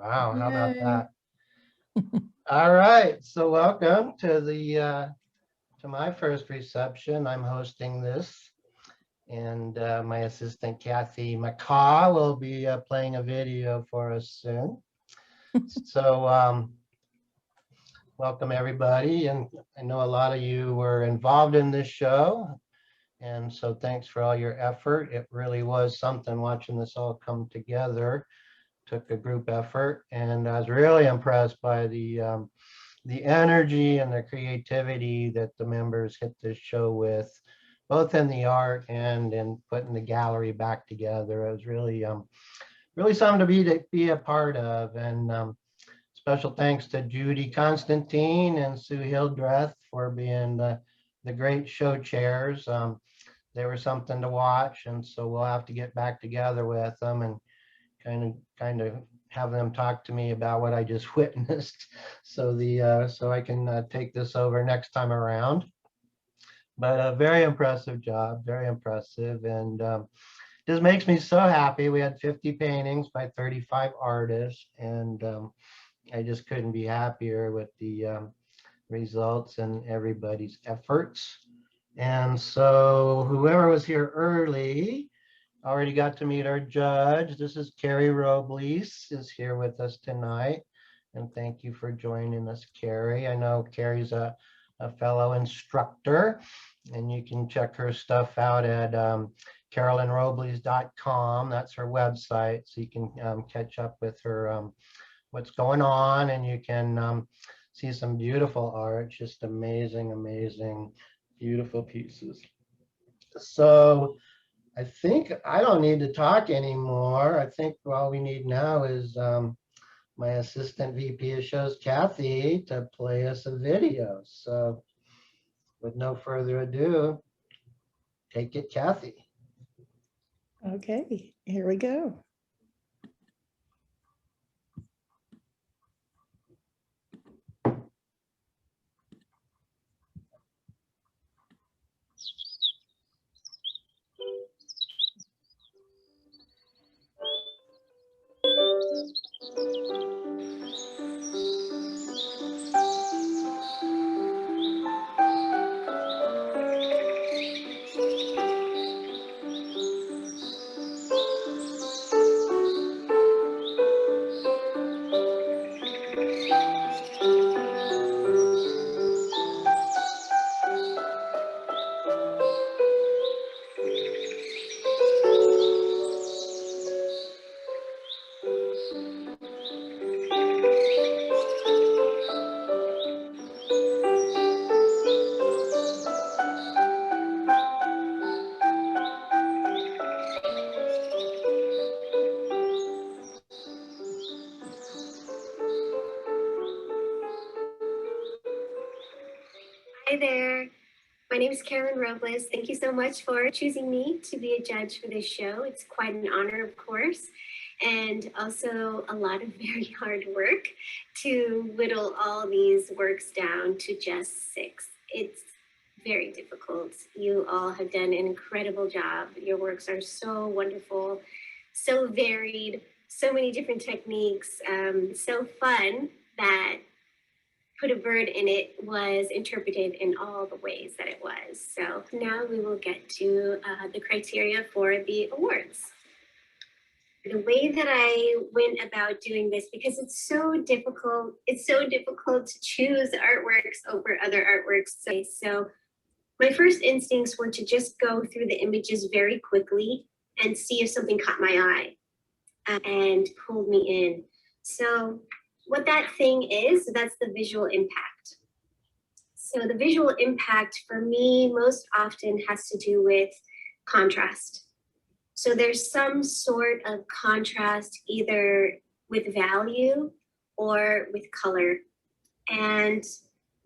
Wow, how about Yay. that? All right, so welcome to to my first reception. I'm hosting this, and my assistant Kathy McCaw will be playing a video for us soon. So welcome everybody, and I know a lot of you were involved in this show, and so thanks for all your effort. It really was something watching this all come together. Took a group effort, and I was really impressed by the energy and the creativity that the members hit this show with, both in the art and in putting the gallery back together. It was really something to be a part of. And special thanks to Judy Constantine and Sue Hildreth for being the great show chairs. They were something to watch, and so we'll have to get back together with them and kind of have them talk to me about what I just witnessed, so I can take this over next time around. But a very impressive job, very impressive, and just makes me so happy. We had 50 paintings by 35 artists, and I just couldn't be happier with the results and everybody's efforts. And so whoever was here early, already got to meet our judge. This is Carrie Robles is here with us tonight. And thank you for joining us, Carrie. I know Carrie's a fellow instructor, and you can check her stuff out at carolynrobles.com. That's her website, so you can catch up with her, what's going on, and you can see some beautiful art, just amazing, amazing, beautiful pieces. So I think I don't need to talk anymore. I think all we need now is my assistant VP of shows, Kathy, to play us a video. So with no further ado, take it, Kathy. Okay, here we go. Hi there. My name is Carolyn Robles. Thank you so much for choosing me to be a judge for this show. It's quite an honor, of course, and also a lot of very hard work to whittle all these works down to just 6. It's very difficult. You all have done an incredible job. Your works are so wonderful, so varied, so many different techniques, so fun that Put a Bird in It was interpreted in all the ways that it was. So now we will get to the criteria for the awards. The way that I went about doing this, because it's so difficult to choose artworks over other artworks. So my first instincts were to just go through the images very quickly and see if something caught my eye and pulled me in. So what that thing is, that's the visual impact. So the visual impact for me most often has to do with contrast. So there's some sort of contrast either with value or with color. And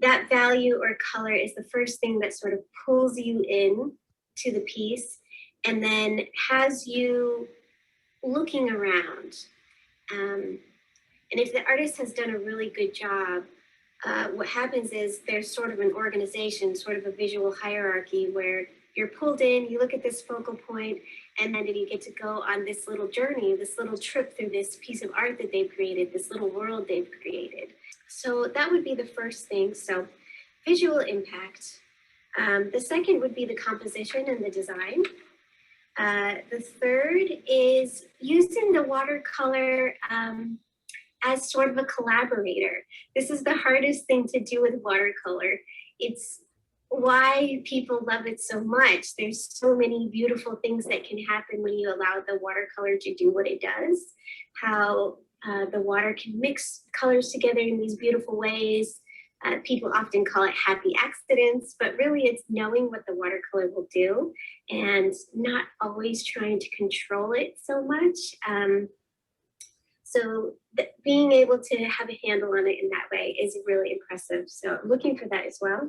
that value or color is the first thing that sort of pulls you in to the piece and then has you looking around. And if the artist has done a really good job, what happens is there's sort of an organization, sort of a visual hierarchy where you're pulled in, you look at this focal point, and then you get to go on this little journey, this little trip through this piece of art that they've created, this little world they've created. So that would be the first thing. So visual impact. The second would be the composition and the design. The third is using the watercolor as sort of a collaborator. This is the hardest thing to do with watercolor. It's why people love it so much. There's so many beautiful things that can happen when you allow the watercolor to do what it does. How the water can mix colors together in these beautiful ways. People often call it happy accidents, but really it's knowing what the watercolor will do and not always trying to control it so much. So being able to have a handle on it in that way is really impressive. So I'm looking for that as well.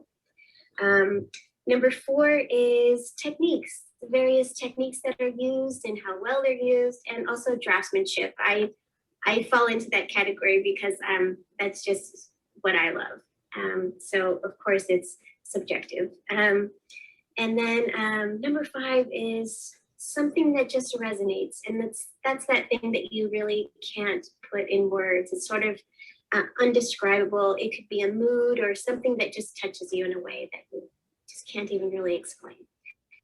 Number 4 is techniques, the various techniques that are used and how well they're used, and also draftsmanship. I fall into that category because that's just what I love. So of course it's subjective. And then number 5 is something that just resonates, and that's that thing that you really can't put in words. It's sort of undescribable. It could be a mood or something that just touches you in a way that you just can't even really explain.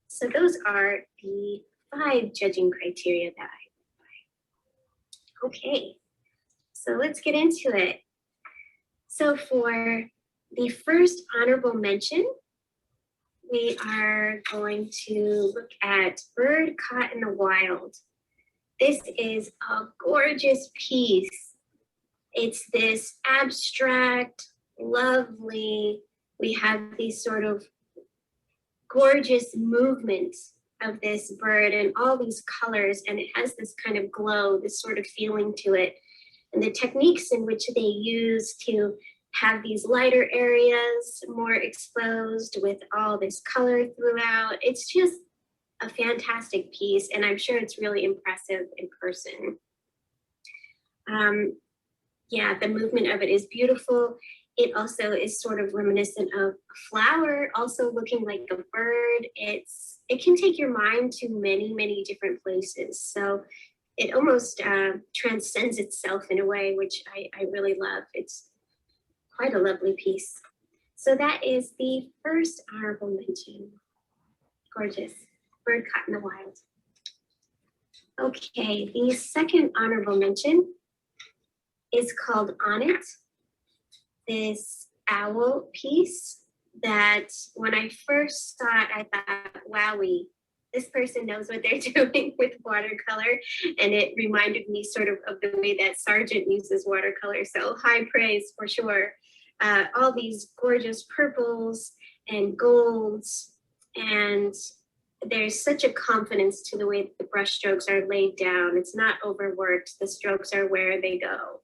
So those are the 5 judging criteria that I live by. Okay, so let's get into it. So for the first honorable mention, we are going to look at Bird Caught in the Wild. This is a gorgeous piece. It's this abstract, lovely, we have these sort of gorgeous movements of this bird and all these colors, and it has this kind of glow, this sort of feeling to it. And the techniques in which they use to have these lighter areas more exposed with all this color throughout. It's just a fantastic piece, and I'm sure it's really impressive in person. Yeah, the movement of it is beautiful. It also is sort of reminiscent of a flower, also looking like a bird. It can take your mind to many, many different places. So it almost transcends itself in a way, which I really love. It's quite a lovely piece. So that is the first honorable mention. Gorgeous. Bird Caught in the Wild. Okay, the second honorable mention is called On It. This owl piece that when I first saw it, I thought, wowie, this person knows what they're doing with watercolor. And it reminded me sort of the way that Sargent uses watercolor. So high praise for sure. All these gorgeous purples and golds, and there's such a confidence to the way that the brush strokes are laid down. It's not overworked. The strokes are where they go.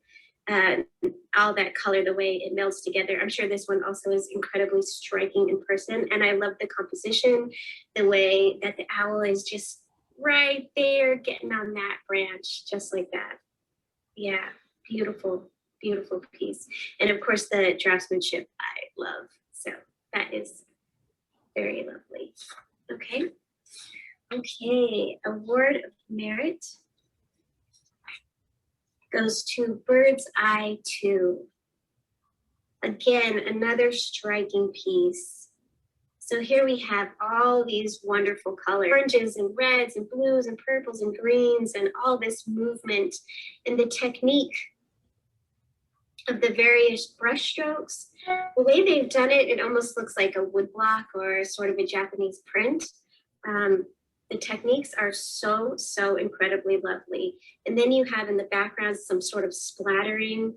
All that color, the way it melds together. I'm sure this one also is incredibly striking in person. And I love the composition, the way that the owl is just right there getting on that branch, just like that. Yeah, beautiful, beautiful piece. And of course the draftsmanship I love. So that is very lovely. Okay. Okay, award of merit goes to Bird's Eye 2. Again, another striking piece. So here we have all these wonderful colors, oranges and reds and blues and purples and greens, and all this movement, and the technique of the various brush strokes. The way they've done it, it almost looks like a woodblock or sort of a Japanese print. The techniques are so, so incredibly lovely. And then you have in the background some sort of splattering.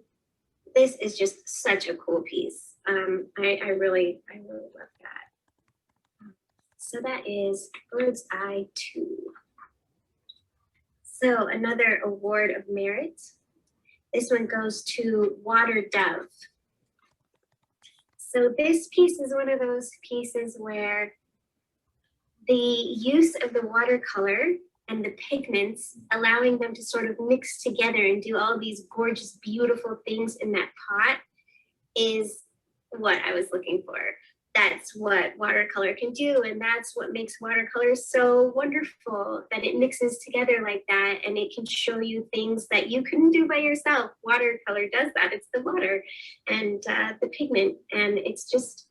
This is just such a cool piece. I really love that. So that is Bird's Eye 2. So another award of merit. This one goes to Water Dove. So this piece is one of those pieces where the use of the watercolor and the pigments, allowing them to sort of mix together and do all these gorgeous, beautiful things in that pot, is what I was looking for. that's what watercolor can do. And that's what makes watercolor so wonderful, that it mixes together like that. And it can show you things that you couldn't do by yourself. Watercolor does that. It's the water and the pigment. And it's just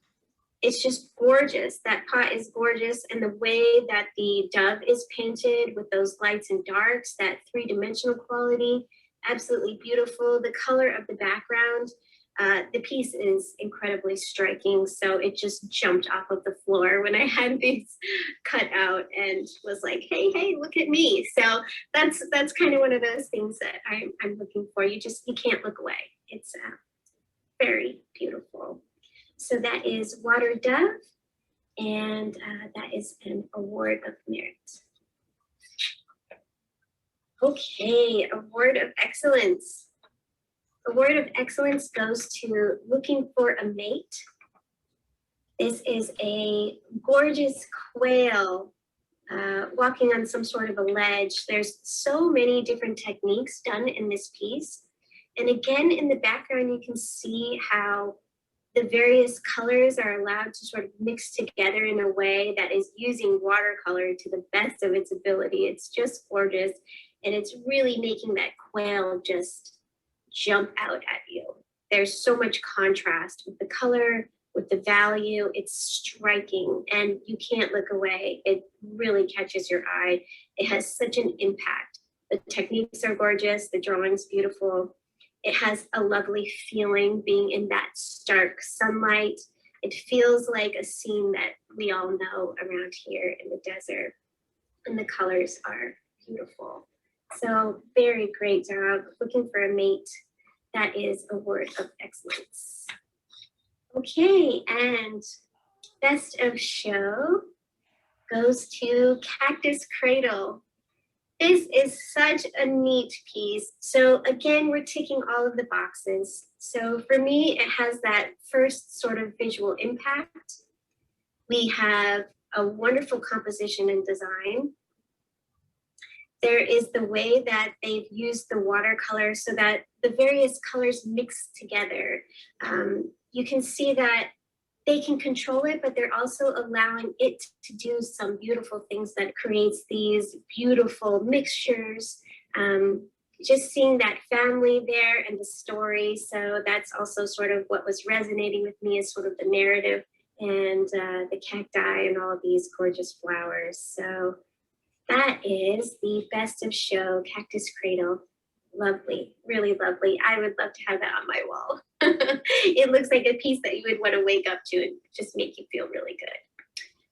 gorgeous. That pot is gorgeous. And the way that the dove is painted with those lights and darks, that three-dimensional quality, absolutely beautiful. The color of the background, the piece is incredibly striking. So it just jumped off of the floor when I had these cut out and was like, hey, look at me. So that's kind of one of those things that I'm looking for. You can't look away. It's very beautiful. So that is Water Dove, and that is an award of merit. Okay, award of excellence. Award of excellence goes to Looking for a Mate. This is a gorgeous quail walking on some sort of a ledge. There's so many different techniques done in this piece. And again, in the background, you can see how the various colors are allowed to sort of mix together in a way that is using watercolor to the best of its ability. It's just gorgeous. And it's really making that quail just jump out at you. There's so much contrast with the color, with the value. It's striking and you can't look away. It really catches your eye. It has such an impact. The techniques are gorgeous. The drawing's beautiful. It has a lovely feeling being in that stark sunlight. It feels like a scene that we all know around here in the desert. And the colors are beautiful. So very great job. Looking for a Mate. That is award of excellence. Okay, and best of show goes to Cactus Cradle. This is such a neat piece. So again, we're ticking all of the boxes. So for me, it has that first sort of visual impact. We have a wonderful composition and design. There is the way that they've used the watercolor so that the various colors mix together. You can see that they can control it, but they're also allowing it to do some beautiful things that creates these beautiful mixtures. Just seeing that family there and the story. So that's also sort of what was resonating with me, is sort of the narrative and the cacti and all of these gorgeous flowers. So that is the best of show, Cactus Cradle. Lovely, really lovely. I would love to have that on my wall. It looks like a piece that you would want to wake up to and just make you feel really good.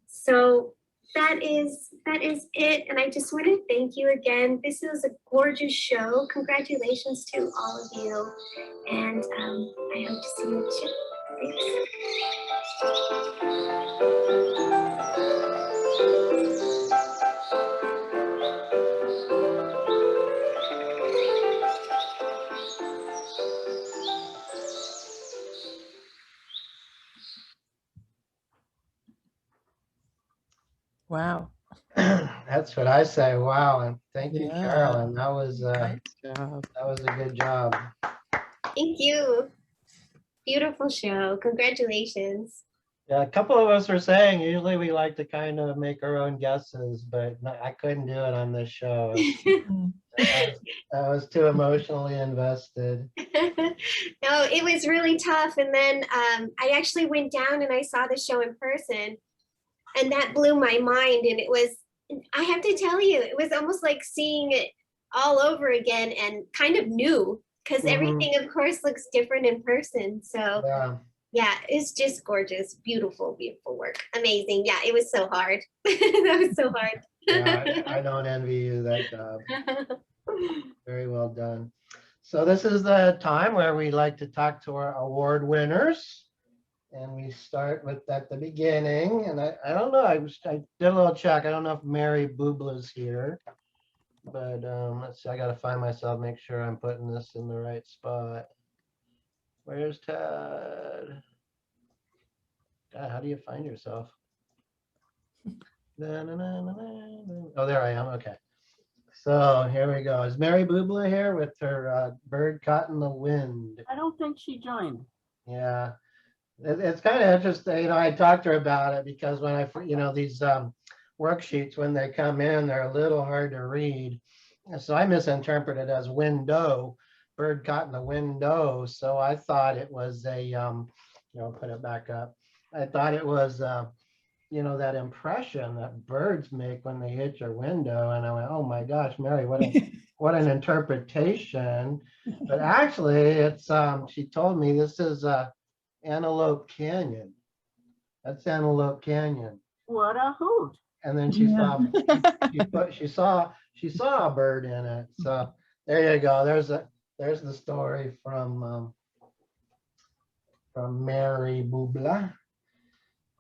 So that is it. And I just want to thank you again. This is a gorgeous show. Congratulations to all of you. And I hope to see you at the show. Wow. That's what I say. Wow. And thank you, Yeah. Carolyn. That was Nice job. that was a good job. Thank you. Beautiful show. Congratulations. Yeah, a couple of us were saying usually we like to kind of make our own guesses, but I couldn't do it on this show. I was too emotionally invested. No, it was really tough. And then I actually went down and I saw the show in person, and that blew my mind. And it was, I have to tell you, it was almost like seeing it all over again and kind of new, because everything, of course, looks different in person. So yeah, it's just gorgeous. Beautiful, beautiful work. Amazing. Yeah, it was so hard. That was so hard. Yeah, I don't envy you that job. Very well done. So this is the time where we like to talk to our award winners. And we start with at the beginning. And I don't know, I did a little check. I don't know if Mary Bubla's here. But let's see, I got to find myself, make sure I'm putting this in the right spot. Where's Ted? God, how do you find yourself? Oh, there I am. Okay. So here we go. Is Mary Bubla here with her bird caught in the wind? I don't think she joined. Yeah. It's kind of interesting, I talked to her about it because when these worksheets, when they come in, they're a little hard to read. And so I misinterpreted it as window, bird caught in the window. So I thought it was put it back up. I thought it was, that impression that birds make when they hit your window. And I went, oh my gosh, Mary, what an interpretation. But actually it's, she told me this is Antelope Canyon. That's Antelope Canyon. What a hoot. And then she Yeah. saw a bird in it. So there you go. There's the story from Mary Bubla.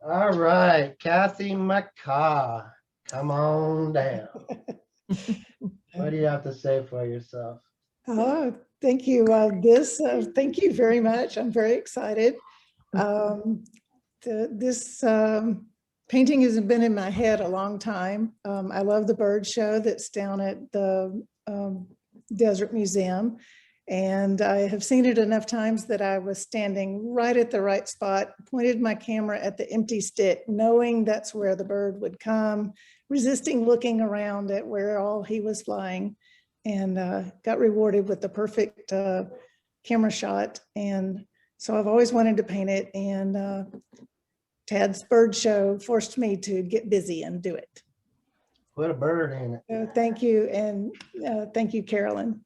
All right, Kathy McCaw, come on down. What do you have to say for yourself? Oh, thank you. Thank you very much. I'm very excited. This painting has been in my head a long time. I love the bird show that's down at the Desert Museum. And I have seen it enough times that I was standing right at the right spot, pointed my camera at the empty stick, knowing that's where the bird would come, resisting looking around at where all he was flying, and got rewarded with the perfect camera shot. And so I've always wanted to paint it, and Tad's bird show forced me to get busy and do it. Put a bird in it. So thank you, and thank you, Carolyn.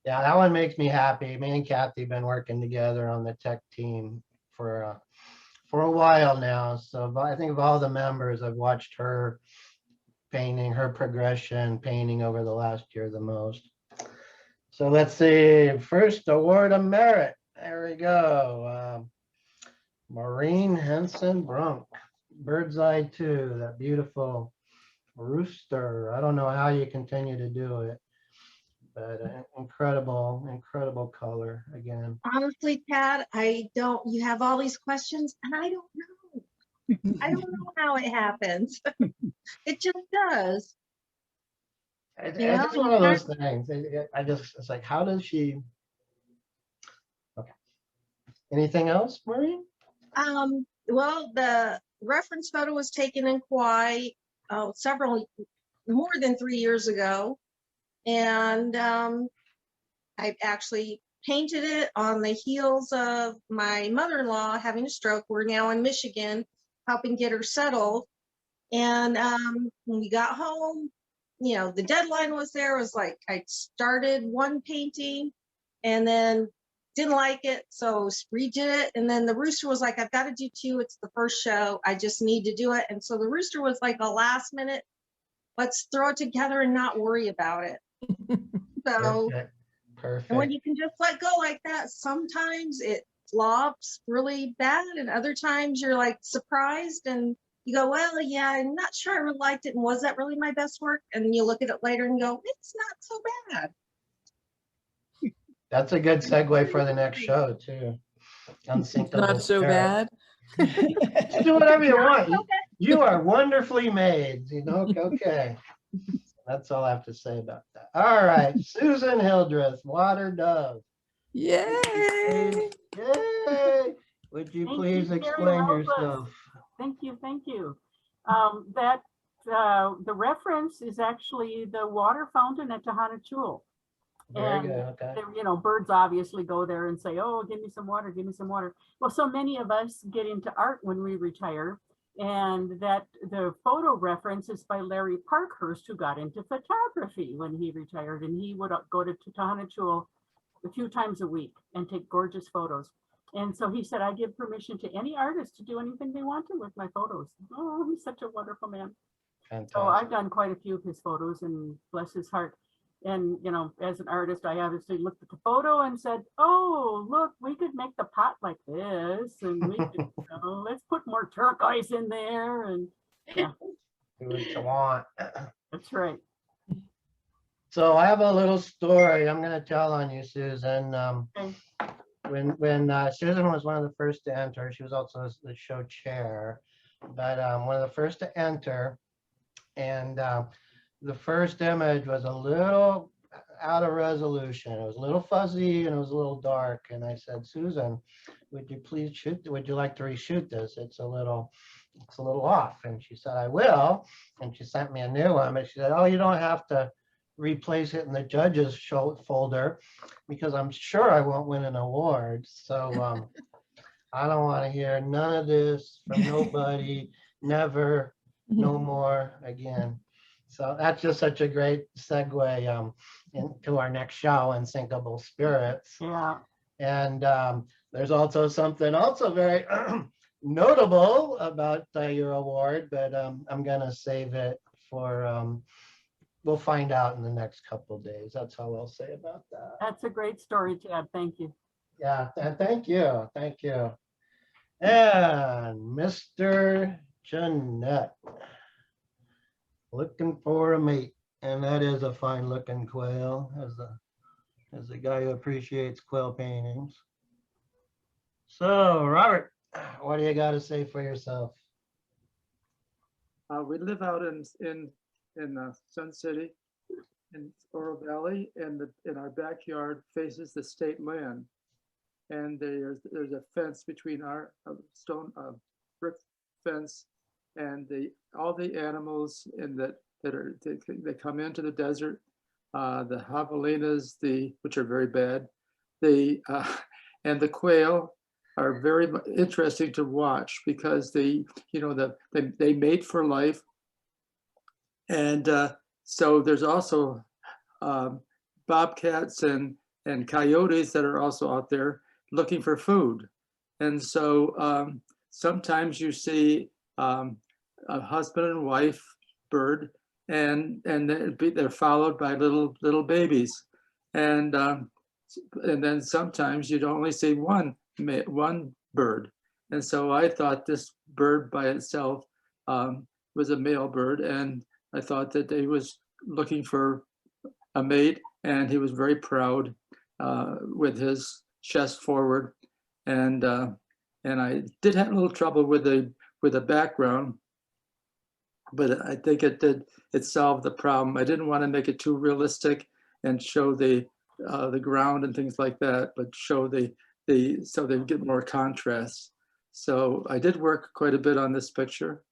Yeah, that one makes me happy. Me and Kathy have been working together on the tech team for a while now. So I think of all the members, I've watched her painting, her progression, painting over the last year the most. So let's see, first award of merit. There we go. Maureen Henson Brunk, Bird's Eye 2, that beautiful rooster. I don't know how you continue to do it, but incredible color again. Honestly, Tad, you have all these questions and I don't know. I don't know how it happens. It just does. It's Yeah. just one of those things. It's like, how does she? Okay. Anything else, Maureen? Well, the reference photo was taken in Kauai more than 3 years ago. And I actually painted it on the heels of my mother-in-law having a stroke. We're now in Michigan, helping get her settled. And when we got home, the deadline was there. It was like I started one painting and then didn't like it, so redid it. And then the rooster was like, I've got to do 2. It's the first show. I just need to do it. And so the rooster was like a last minute, let's throw it together and not worry about it. So, Perfect. And when you can just let go like that, sometimes it flops really bad, and other times you're like surprised and you go, well, yeah, I'm not sure I really liked it, and was that really my best work? And you look at it later and go, it's not so bad. That's a good segue for the next show too. Unsinkable. Not so bad. Just do whatever you want. You are wonderfully made. Okay. That's all I have to say about that. All right, Susan Hildreth, Water Dove. Yay! Yay! Would you Thank please you, explain Carrie. yourself? Thank you. The reference is actually the water fountain at Tahana. Very good. Okay. Birds obviously go there and say, oh, give me some water, give me some water. Well, so many of us get into art when we retire, and that the photo reference is by Larry Parkhurst, who got into photography when he retired, and he would go to Tahana a few times a week and take gorgeous photos. And so he said, I give permission to any artist to do anything they want to with my photos. Oh, he's such a wonderful man. Fantastic. So I've done quite a few of his photos, and bless his heart. And, as an artist, I obviously looked at the photo and said, oh, look, we could make the pot like this. And we could, let's put more turquoise in there. And yeah. Do what you want. That's right. So I have a little story I'm going to tell on you, Susan. Okay. When Susan was one of the first to enter, she was also the show chair, but one of the first to enter. And the first image was a little out a resolution. It was a little fuzzy and it was a little dark. And I said, Susan, would you please shoot, would you like to reshoot this? It's a little off. And she said, I will. And she sent me a new one, but she said, oh, you don't have to replace it in the judges folder because I'm sure I won't win an award. So I don't want to hear none of this from nobody, never, no more again. So that's just such a great segue into our next show, Unsinkable Spirits. Yeah. And there's also something also very notable about your award, but I'm gonna save it for, we'll find out in the next couple of days. That's all I'll say about that. That's a great story, Chad. Thank you. Yeah, thank you, thank you. And Mr. Jeanette, looking for a mate, and that is a fine looking quail, as a guy who appreciates quail paintings. So, Robert, what do you got to say for yourself? We live out in Sun City, in Oro Valley, and our backyard faces the state land. And there's a fence between our stone brick fence and all the animals that come into the desert, the javelinas, which are very bad, and the quail are very interesting to watch because they mate for life. And so there's also bobcats and coyotes that are also out there looking for food. And so sometimes you see a husband and wife bird, and they're followed by little babies. And then sometimes you'd only see one bird. And so I thought this bird by itself was a male bird, and I thought that he was looking for a mate, and he was very proud with his chest forward. And I did have a little trouble with the background, but I think it solved the problem. I didn't want to make it too realistic and show the ground and things like that, but show so they get more contrast. So I did work quite a bit on this picture,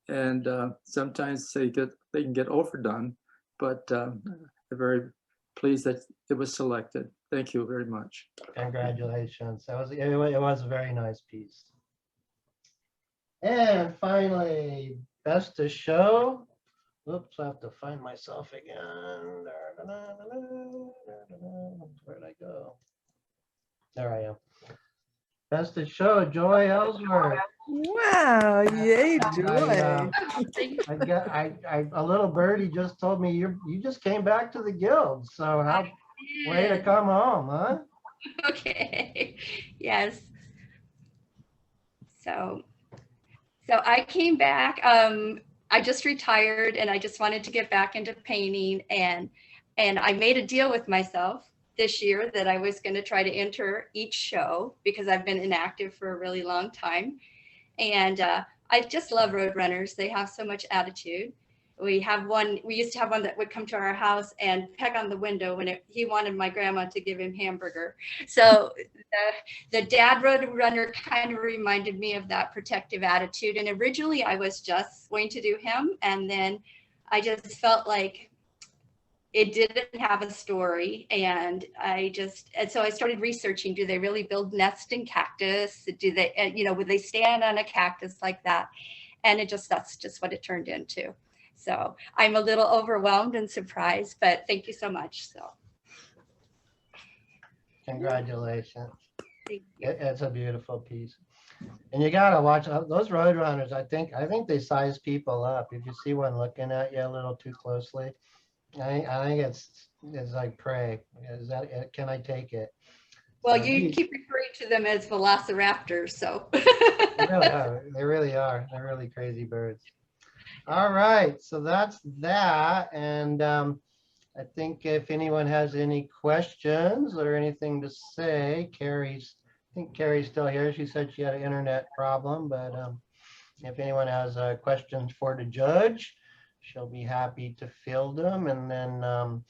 and sometimes they can get overdone, but I'm very pleased that it was selected. Thank you very much. Congratulations. It was a very nice piece. And finally, best of show. Oops, I have to find myself again. Where'd I go? There I am. Best of show, Joy Ellsworth. Wow, yay, Joy. A little birdie just told me you just came back to the guild. So way to come home, huh? Okay. Yes. So I came back. I just retired, and I just wanted to get back into painting, and I made a deal with myself this year that I was going to try to enter each show because I've been inactive for a really long time. And I just love Roadrunners. They have so much attitude. We used to have one that would come to our house and peck on the window when he wanted my grandma to give him hamburger. So the dad Roadrunner kind of reminded me of that protective attitude. And originally I was just going to do him. And then I just felt like it didn't have a story. And so I started researching, do they really build nests in cactus? Do they, would they stand on a cactus like that? And that's just what it turned into. So I'm a little overwhelmed and surprised, but thank you so much. So. Congratulations. Thank you. It's a beautiful piece. And you gotta watch those Roadrunners. I think they size people up. If you see one looking at you a little too closely, I think it's like prey. Can I take it? Well, you keep referring to them as velociraptors, so. They really are. They're really crazy birds. All right, so that's that. And I think if anyone has any questions or anything to say, I think Carrie's still here. She said she had an internet problem, but if anyone has questions for the judge, she'll be happy to field them. And then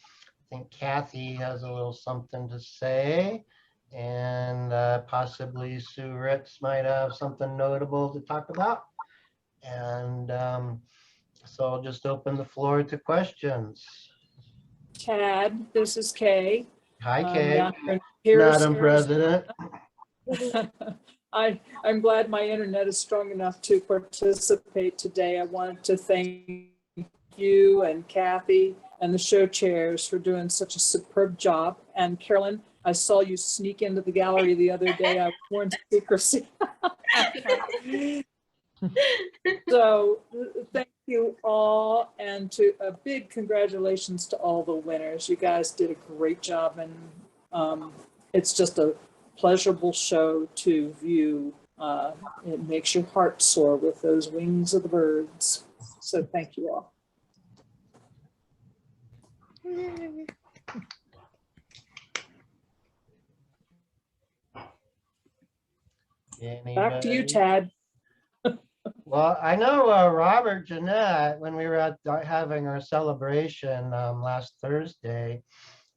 think Kathy has a little something to say, and possibly Sue Ritz might have something notable to talk about. And so I'll just open the floor to questions. Tad, this is Kay. Hi, I'm Kay. down here in Madam Sarasota. President. I'm glad my internet is strong enough to participate today. I wanted to thank you and Kathy and the show chairs for doing such a superb job. And Carolyn, I saw you sneak into the gallery the other day. I warned secrecy. So thank you all, and to a big congratulations to all the winners. You guys did a great job, and it's just a pleasurable show to view. It makes your heart soar with those wings of the birds. So thank you all. Back to you, Anybody? Tad. Well, I know Robert Jeanette, when we were at having our celebration last Thursday,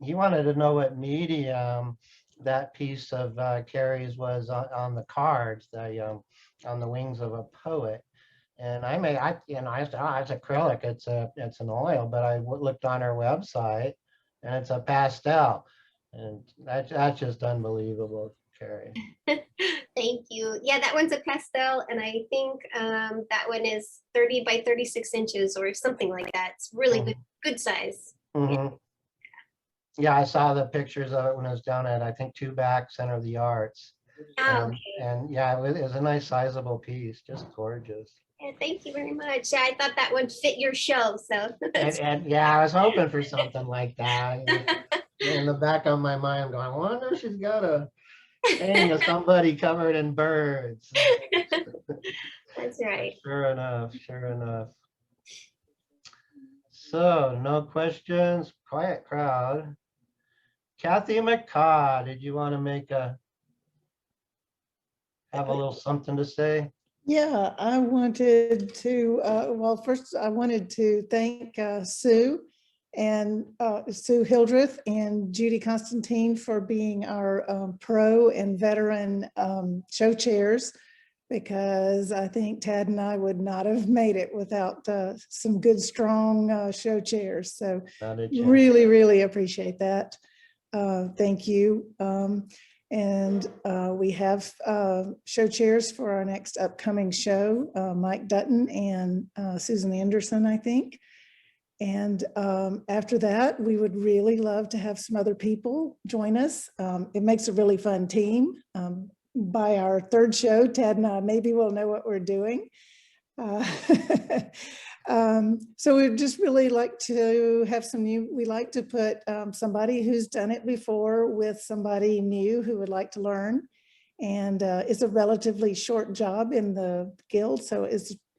he wanted to know what medium that piece of Carrie's was on the cards, on the wings of a poet. And I said, oh, it's acrylic, it's an oil, but I looked on her website and it's a pastel. And that's just unbelievable, Carrie. Thank you. Yeah, that one's a pastel, and I think that one is 30 by 36 inches or something like that. It's really good size. Mhm. Yeah, I saw the pictures of it when I was down at, I think, Two Back Center of the Arts. Oh, okay. And yeah, it was a nice sizable piece, just gorgeous. Yeah, thank you very much. Yeah, I thought that would fit your show, so. And yeah, I was hoping for something like that. In the back of my mind, I'm going, I wonder if she's got a thing of somebody covered in birds. That's right. Sure enough, sure enough. So, no questions, quiet crowd. Kathy McCaw, did you want to have a little something to say? Yeah, I wanted to, well, first I wanted to thank Sue and Sue Hildreth and Judy Constantine for being our pro and veteran show chairs, because I think Tad and I would not have made it without some good, strong show chairs. So really, really appreciate that. Thank you. And we have show chairs for our next upcoming show, Mike Dutton and Susan Anderson, I think. And after that, we would really love to have some other people join us. It makes a really fun team. By our third show, Tad and I maybe will know what we're doing. So we'd just really like to have some new, we like to put somebody who's done it before with somebody new who would like to learn. And it's a relatively short job in the guild, so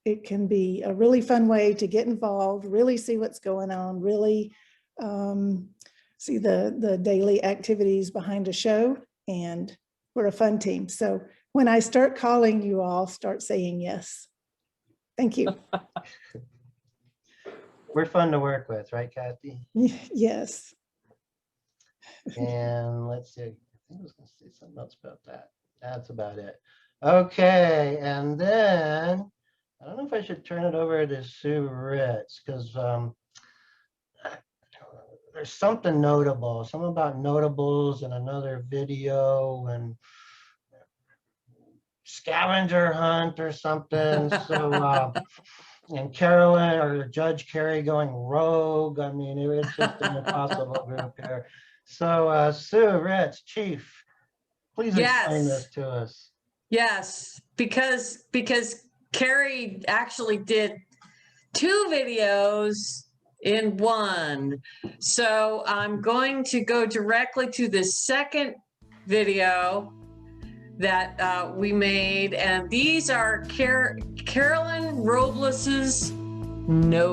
it can be a really fun way to get involved, really see what's going on, really see the daily activities behind a show, and we're a fun team. So when I start calling, you all start saying yes. Thank you. We're fun to work with, right, Kathy? Yes. And let's see, I think I was gonna say something else about that. That's about it. Okay, and then, I don't know if I should turn it over to Sue Ritz, because there's something notable, something about notables in another video and scavenger hunt or something. So, and Carolyn or Judge Carrie going rogue. I mean, it's just an impossible group here. So Sue Ritz, Chief, please explain this to us. Yes, because Carrie actually did 2 videos in one. So I'm going to go directly to the second video that we made, and these are Carolyn Robles's notables.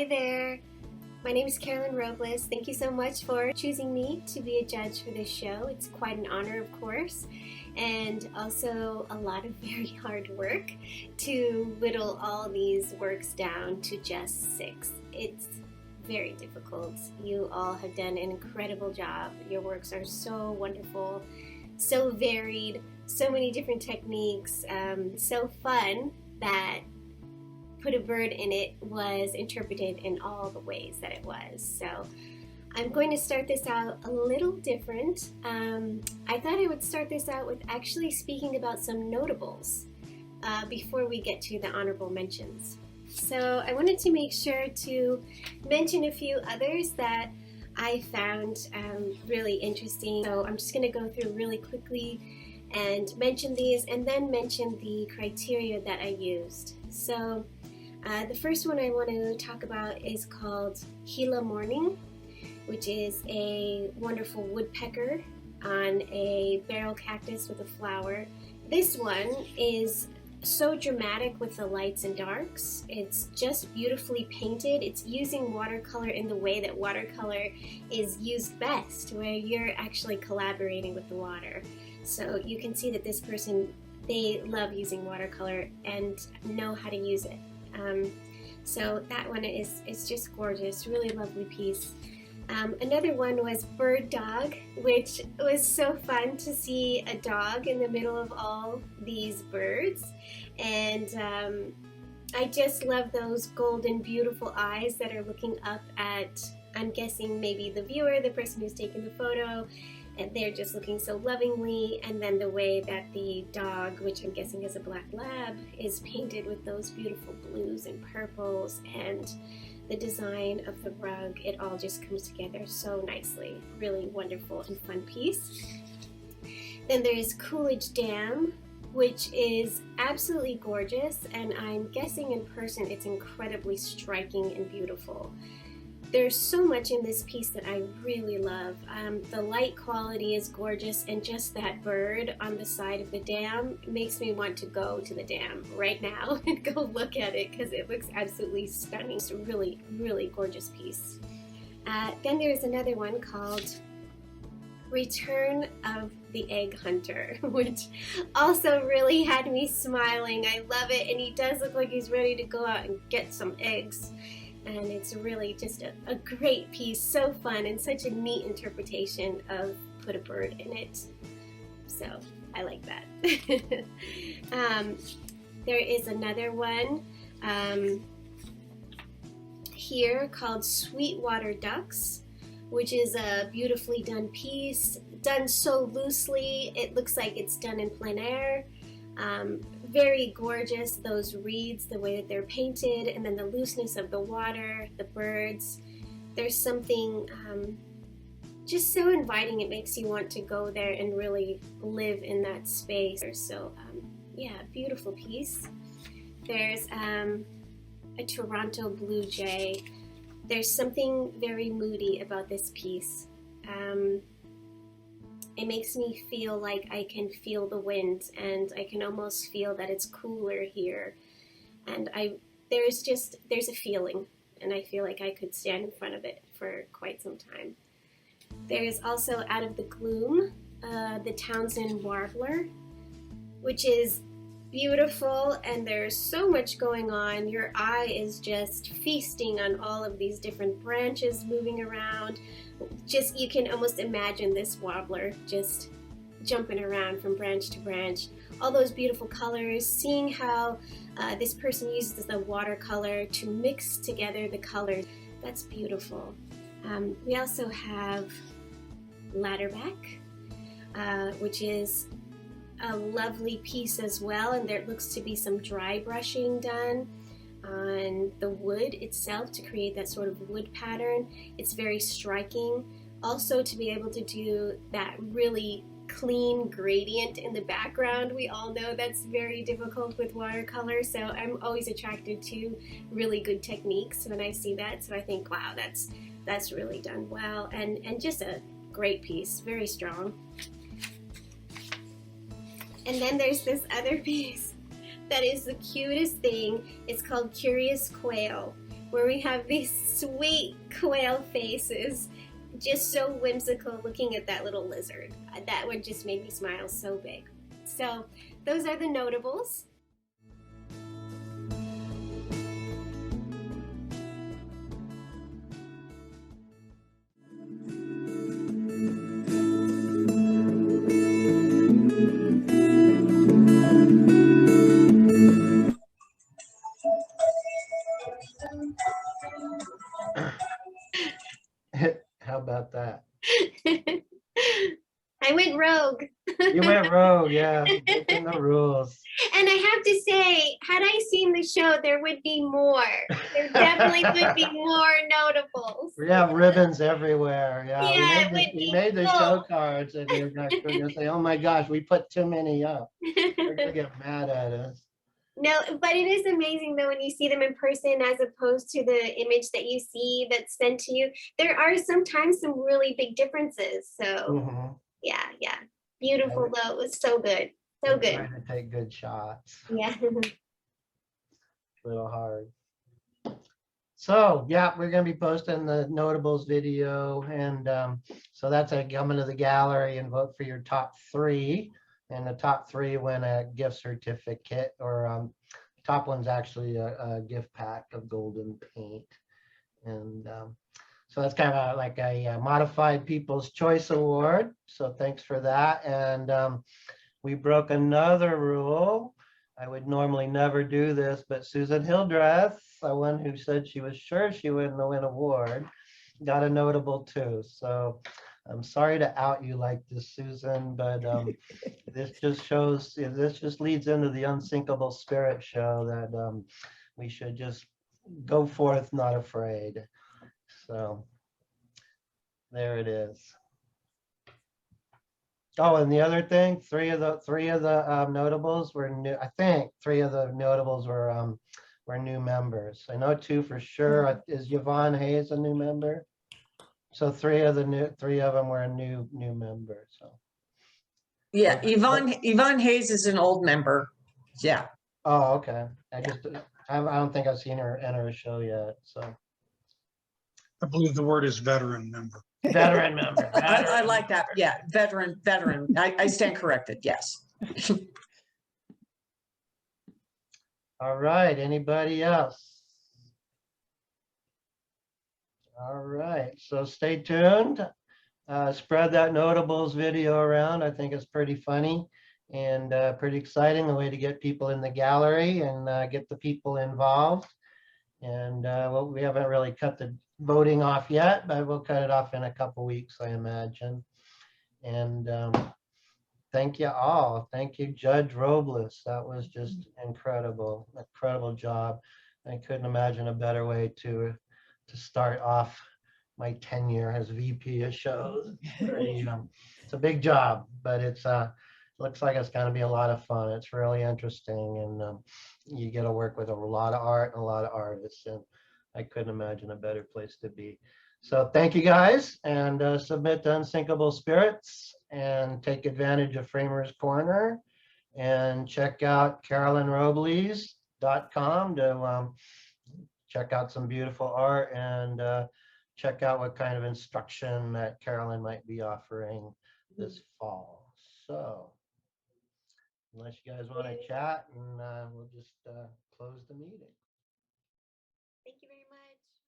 Hi there. My name is Carolyn Robles. Thank you so much for choosing me to be a judge for this show. It's quite an honor, of course, and also a lot of very hard work to whittle all these works down to just 6. It's very difficult. You all have done an incredible job. Your works are so wonderful, so varied, so many different techniques, so fun that Put a Bird in It was interpreted in all the ways that it was. So I'm going to start this out a little different. I thought I would start this out with actually speaking about some notables before we get to the honorable mentions. So I wanted to make sure to mention a few others that I found really interesting. So I'm just going to go through really quickly and mention these, and then mention the criteria that I used. So the first one I want to talk about is called Gila Morning, which is a wonderful woodpecker on a barrel cactus with a flower. This one is so dramatic with the lights and darks. It's just beautifully painted. It's using watercolor in the way that watercolor is used best, where you're actually collaborating with the water. So you can see that this person, they love using watercolor and know how to use it. So that one is just gorgeous, really lovely piece. Another one was Bird Dog, which was so fun to see a dog in the middle of all these birds. And I just love those golden, beautiful eyes that are looking up at, I'm guessing, maybe the viewer, the person who's taking the photo, and they're just looking so lovingly. And then the way that the dog, which I'm guessing is a black lab, is painted with those beautiful blues and purples, and the design of the rug, it all just comes together so nicely. Really wonderful and fun piece. Then there's Coolidge Dam, which is absolutely gorgeous, and I'm guessing in person it's incredibly striking and beautiful. There's so much in this piece that I really love. The light quality is gorgeous, and just that bird on the side of the dam makes me want to go to the dam right now and go look at it, because it looks absolutely stunning. It's a really, really gorgeous piece. Then there's another one called Return of the Egg Hunter, which also really had me smiling. I love it, and he does look like he's ready to go out and get some eggs. And it's really just a great piece, so fun, and such a neat interpretation of Put a Bird in It. So I like that. There is another one here called Sweetwater Ducks, which is a beautifully done piece, done so loosely, it looks like it's done in plein air. Very gorgeous, those reeds, the way that they're painted, and then the looseness of the water, the birds. There's something just so inviting, it makes you want to go there and really live in that space. So yeah, beautiful piece. There's a Toronto Blue Jay. There's something very moody about this piece. It makes me feel like I can feel the wind, and I can almost feel that it's cooler here. And there's a feeling, and I feel like I could stand in front of it for quite some time. There's also Out of the Gloom, the Townsend Warbler, which is beautiful, and there's so much going on. Your eye is just feasting on all of these different branches moving around. Just, you can almost imagine this warbler just jumping around from branch to branch. All those beautiful colors, seeing how this person uses the watercolor to mix together the colors. That's beautiful. We also have Ladderback, which is a lovely piece as well, and there looks to be some dry brushing done on the wood itself to create that sort of wood pattern. It's very striking. Also, to be able to do that really clean gradient in the background, we all know that's very difficult with watercolor, so I'm always attracted to really good techniques when I see that. So I think, wow, that's really done well, and just a great piece, very strong. And then there's this other piece that is the cutest thing. It's called Curious Quail, where we have these sweet quail faces, just so whimsical looking at that little lizard. That one just made me smile so big. So those are the notables. How about that? I went rogue. You went rogue, yeah, breaking the rules. And I have to say, had I seen the show, there would be more. There definitely would be more notables. We have ribbons everywhere. Yeah, Yeah, it would we be made the full. show cards, and you're gonna say, "Oh my gosh, we put too many up." They're gonna get mad at us. No, but it is amazing though when you see them in person as opposed to the image that you see that's sent to you. There are sometimes some really big differences. So Mhm. yeah, beautiful though. It was so good, so We're good. trying to take good shots. Yeah. A little hard. So yeah, we're gonna be posting the notables video, and so that's a come into the gallery and vote for your top 3, and the top 3 win a gift certificate, or top one's actually a gift pack of golden paint, and so that's kind of like a modified People's Choice Award. So thanks for that, and we broke another rule. I would normally never do this, but Susan Hildreth, the one who said she was sure she wouldn't win an award, got a notable too. So I'm sorry to out you like this, Susan, but this just leads into the Unsinkable Spirit show that we should just go forth not afraid. So there it is. Oh, and the other thing, three of the notables were new. I think 3 of the notables were new members. I know 2 for sure. Is Yvonne Hayes a new member? So 3 of them were a new member. So Yeah, Yvonne Hayes is an old member. Yeah. oh, okay. I don't think I've seen her enter a show yet. So I believe the word is veteran member. veteran member. I like that. Yeah, veteran. I stand corrected. Yes. All right. Anybody else? All right. So stay tuned. Spread that notables video around. I think it's pretty funny and pretty exciting, the way to get people in the gallery and get the people involved. And well, we haven't really cut the voting off yet, but we'll cut it off in a couple weeks, I imagine. And thank you all. Thank you, Judge Robles. That was just incredible job. I couldn't imagine a better way to start off my tenure as VP of shows. It's a big job, but it's looks like it's going to be a lot of fun. It's really interesting, and you get to work with a lot of art and a lot of artists, and I couldn't imagine a better place to be. So thank you guys, and submit to Unsinkable Spirits and take advantage of Framers Corner, and check out CarolynRobles.com to check out some beautiful art, and check out what kind of instruction that Carolyn might be offering this fall. So unless you guys want to chat, and we'll just close the meeting.